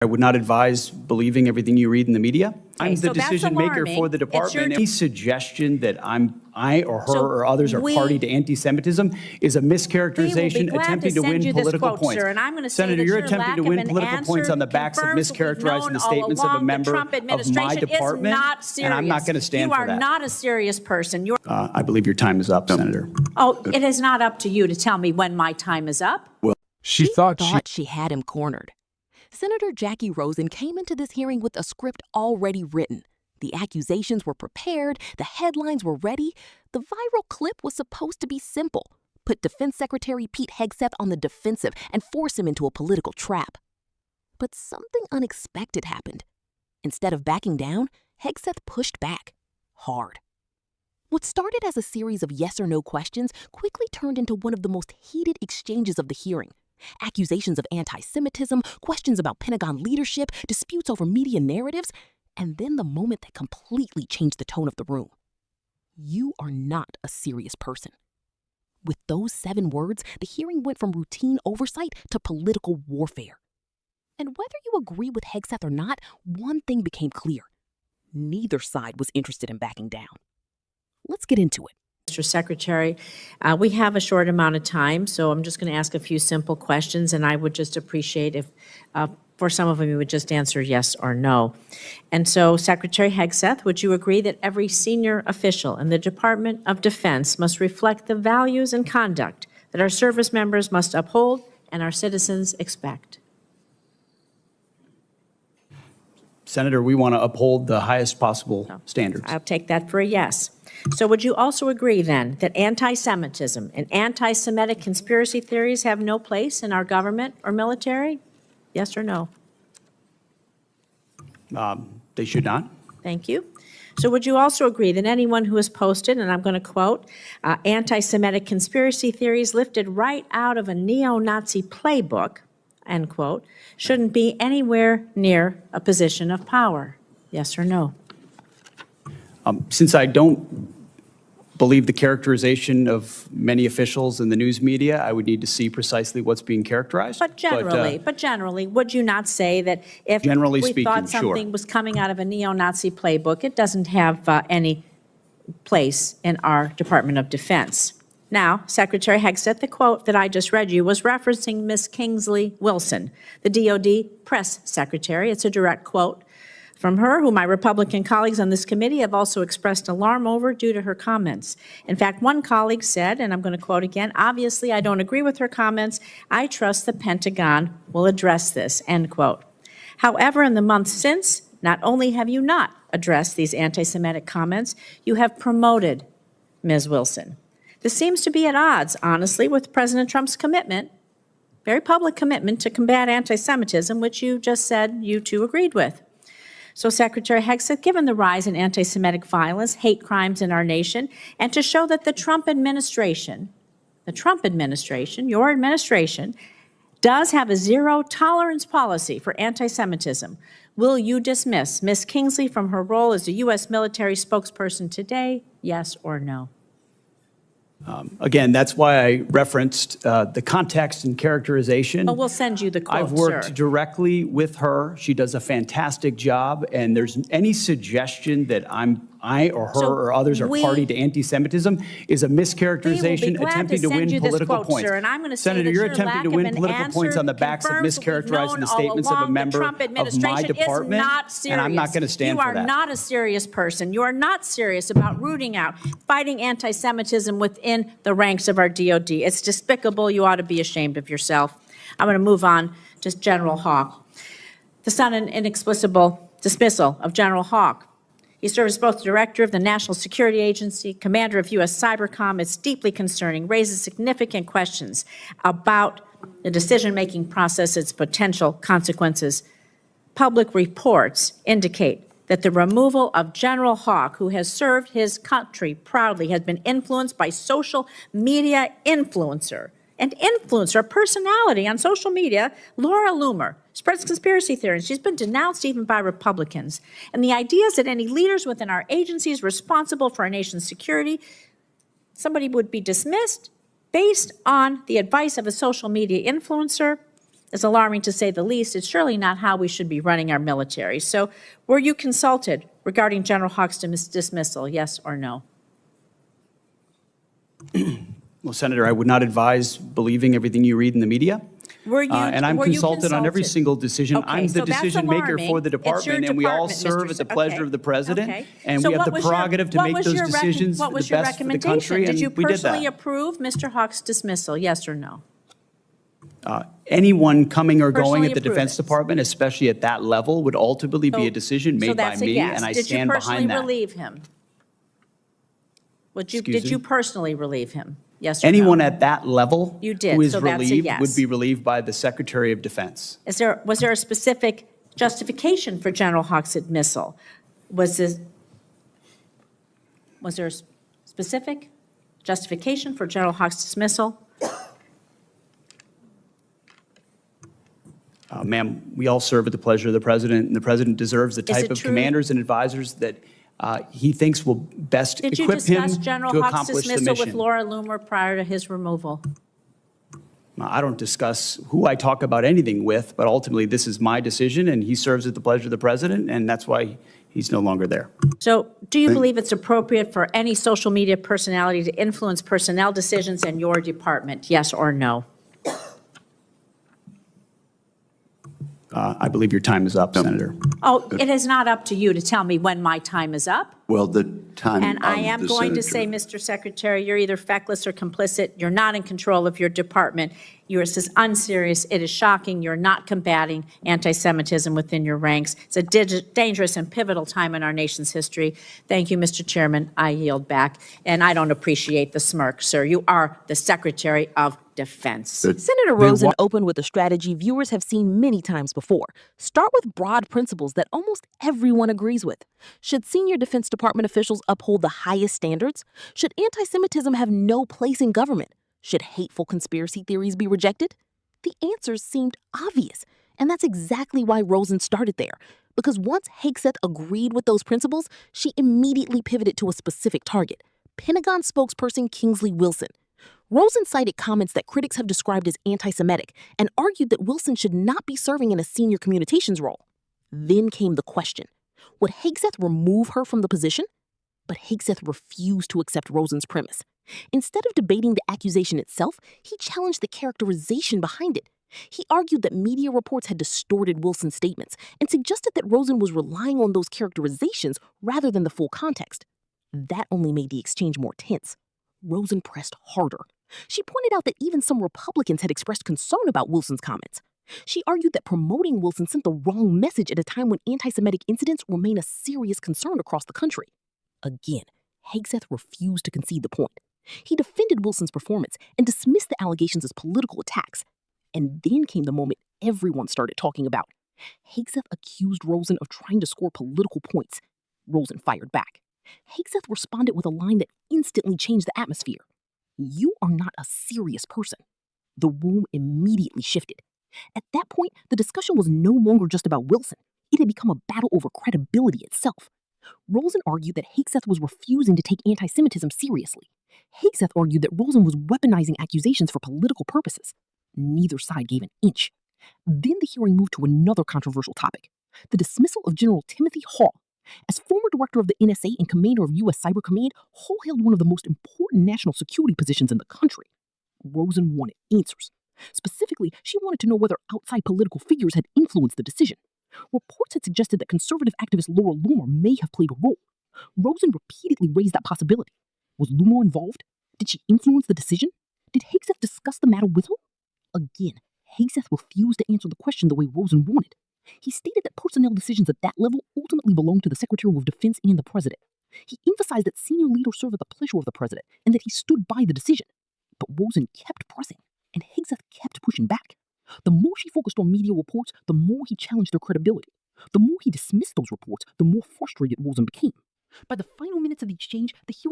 I would not advise believing everything you read in the media. I'm so the that's decision maker alarming. for the department. Any suggestion that I or her So or others are party to anti-Semitism is a mischaracterization attempting to win political points. Sir, and I'm going to say Senator, that you're your attempting lack to of win an political points on the backs of confirms what we've mischaracterizing known the all statements of a along. member The Trump of my administration department, is not serious. and I'm not going to stand for that. You are not a serious person. I believe your time is up, Senator. Oh, it is not up to you to tell me when my time is up. Well, She thought she had him cornered. Senator Jackie Rosen came into this hearing with a script already written. The accusations were prepared, the headlines were ready. The viral clip was supposed to be simple. Put Defense Secretary Pete Hegseth on the defensive and force him into a political trap. But something unexpected happened. Instead of backing down, Hegseth pushed back. Hard. What started as a series of yes or no questions quickly turned into one of the most heated exchanges of the hearing. Accusations of anti-Semitism, questions about Pentagon leadership, disputes over media narratives, and then the moment that completely changed the tone of the room. You are not a serious person. With those 7 words, the hearing went from routine oversight to political warfare. And whether you agree with Hegseth or not, one thing became clear. Neither side was interested in backing down. Let's get into it. Mr. Secretary, we have a short amount of time, so I'm just going to ask a few simple questions, and I would just appreciate if, for some of them, you would just answer yes or no. And so, Secretary Hegseth, would you agree that every senior official in the Department of Defense must reflect the values and conduct that our service members must uphold and our citizens expect? Senator, we want to uphold the highest possible standards. I'll take that for a yes. So would you also agree, then, that anti-Semitism and anti-Semitic conspiracy theories have no place in our government or military? Yes or no? They should not. Thank you. So would you also agree that anyone who has posted, and I'm going to quote, anti-Semitic conspiracy theories lifted right out of a neo-Nazi playbook, end quote, shouldn't be anywhere near a position of power? Yes or no? Since I don't believe the characterization of many officials in the news media, I would need to see precisely what's being characterized. But generally, would you not say that if generally we speaking, thought something sure. was coming out of a neo-Nazi playbook, it doesn't have any place in our Department of Defense? Now, Secretary Hegseth, the quote that I just read you was referencing Ms. Kingsley Wilson, the DOD press secretary. It's a direct quote from her, who my Republican colleagues on this committee have also expressed alarm over due to her comments. In fact, one colleague said, and I'm going to quote again, obviously I don't agree with her comments. I trust the Pentagon will address this, end quote. However, in the months since, not only have you not addressed these anti-Semitic comments, you have promoted Ms. Wilson. This seems to be at odds, honestly, with President Trump's commitment, very public commitment to combat anti-Semitism, which you just said you two agreed with. So, Secretary Hegseth, given the rise in anti-Semitic violence, hate crimes in our nation, and to show that the Trump administration, your administration, does have a zero-tolerance policy for anti-Semitism, will you dismiss Ms. Kingsley from her role as a U.S. military spokesperson today, yes or no? Again, that's why I referenced the context and characterization. Well, we'll send you the quote, I've worked sir. directly with her. She does a fantastic job, and there's any suggestion that I or her or others are party to anti-Semitism is a mischaracterization attempting to win political points. Sir, and I'm going to say Senator, that you're your attempting to win political points on the backs of mischaracterizing the statements of a member of my department, and I'm not going to stand for that. You are not a serious person. You are not serious about rooting out, fighting anti-Semitism within the ranks of our DOD. It's despicable. You ought to be ashamed of yourself. I'm going to move on to General Hawk. The sudden inexplicable dismissal of General Hawk. He serves both the director of the National Security Agency, commander of U.S. Cybercom. It's deeply concerning, raises significant questions about the decision-making process, its potential consequences. Public reports indicate that the removal of General Hawk, who has served his country proudly, has been influenced by social media influencer, a personality on social media, Laura Loomer, spreads conspiracy theories. She's been denounced even by Republicans. And the idea is that any leaders within our agencies responsible for our nation's security, somebody would be dismissed based on the advice of a social media influencer. is alarming to say the least. It's surely not how we should be running our military. So were you consulted regarding General Hawk's dismissal, yes or no? Well, Senator, I would not advise believing everything you read in the media. Were you And I'm consulted on every consulted? single decision. Okay, I'm the so that's decision maker alarming. for the It's your department, and we all department, serve Mr. at the Se- pleasure okay. of the president. Okay. And So we have what the was your- prerogative to what make was those your recom- decisions for what the was your best for the recommendation? country, Did you and we did personally that. approve Mr. Hawk's dismissal, yes or no? Anyone coming or going Personally at the approve Defense it. Department, especially at that level, would ultimately be a decision So made by that's a me, yes. and I Did you stand personally behind that. relieve him? Excuse Did me? you personally relieve him? Yes or no? Anyone at that level You did, who is so that's a relieved yes. would be relieved by the Secretary of Defense. Was there a specific justification for General Hawk's dismissal? Was there a specific justification for General Hawk's dismissal? Ma'am, we all serve at the pleasure of the president, and the president deserves the type it of true? commanders and advisors that he thinks will best Did you equip him discuss General to Hawk's accomplish the dismissal with mission. Laura Loomer prior to his removal? I don't discuss who I talk about anything with, but ultimately this is my decision, and he serves at the pleasure of the president, and that's why he's no longer there. So do you believe it's appropriate for any social media personality to influence personnel decisions in your department, yes or no? I believe your time is up, Senator. Oh, it is not up to you to tell me when my time is up. Well, the time And I of am the going to say, senator- Mr. Secretary, you're either feckless or complicit. You're not in control of your department. You're as unserious. It is shocking. You're not combating anti-Semitism within your ranks. It's a dangerous and pivotal time in our nation's history. Thank you, Mr. Chairman. I yield back. And I don't appreciate the smirk, sir. You are the Secretary of Defense. Senator Rosen opened with a strategy viewers have seen many times before. Start with broad principles that almost everyone agrees with. Should senior Defense Department officials uphold the highest standards? Should anti-Semitism have no place in government? Should hateful conspiracy theories be rejected? The answers seemed obvious, and that's exactly why Rosen started there. Because once Hegseth agreed with those principles, she immediately pivoted to a specific target, Pentagon spokesperson Kingsley Wilson. Rosen cited comments that critics have described as anti-Semitic and argued that Wilson should not be serving in a senior communications role. Then came the question, would Hegseth remove her from the position? But Hegseth refused to accept Rosen's premise. Instead of debating the accusation itself, he challenged the characterization behind it. He argued that media reports had distorted Wilson's statements and suggested that Rosen was relying on those characterizations rather than the full context. That only made the exchange more tense. Rosen pressed harder. She pointed out that even some Republicans had expressed concern about Wilson's comments. She argued that promoting Wilson sent the wrong message at a time when anti-Semitic incidents remain a serious concern across the country. Again, Hegseth refused to concede the point. He defended Wilson's performance and dismissed the allegations as political attacks. And then came the moment everyone started talking about. Hegseth accused Rosen of trying to score political points. Rosen fired back. Hegseth responded with a line that instantly changed the atmosphere. You are not a serious person. The room immediately shifted. At that point, the discussion was no longer just about Wilson. It had become a battle over credibility itself. Rosen argued that Hegseth was refusing to take anti-Semitism seriously. Hegseth argued that Rosen was weaponizing accusations for political purposes. Neither side gave an inch. Then the hearing moved to another controversial topic, the dismissal of General Timothy Hall. As former director of the NSA and commander of U.S. Cyber Command, Hall held one of the most important national security positions in the country. Rosen wanted answers. Specifically, she wanted to know whether outside political figures had influenced the decision. Reports had suggested that conservative activist Laura Loomer may have played a role. Rosen repeatedly raised that possibility. Was Loomer involved? Did she influence the decision? Did Hegseth discuss the matter with her? Again, Hegseth refused to answer the question the way Rosen wanted. He stated that personnel decisions at that level ultimately belonged to the Secretary of Defense and the President. He emphasized that senior leaders serve at the pleasure of the President and that he stood by the decision. But Rosen kept pressing, and Hegseth kept pushing back. The more she focused on media reports, the more he challenged their credibility. The more he dismissed those reports, the more frustrated Rosen became. By the final minutes of the exchange, the hearing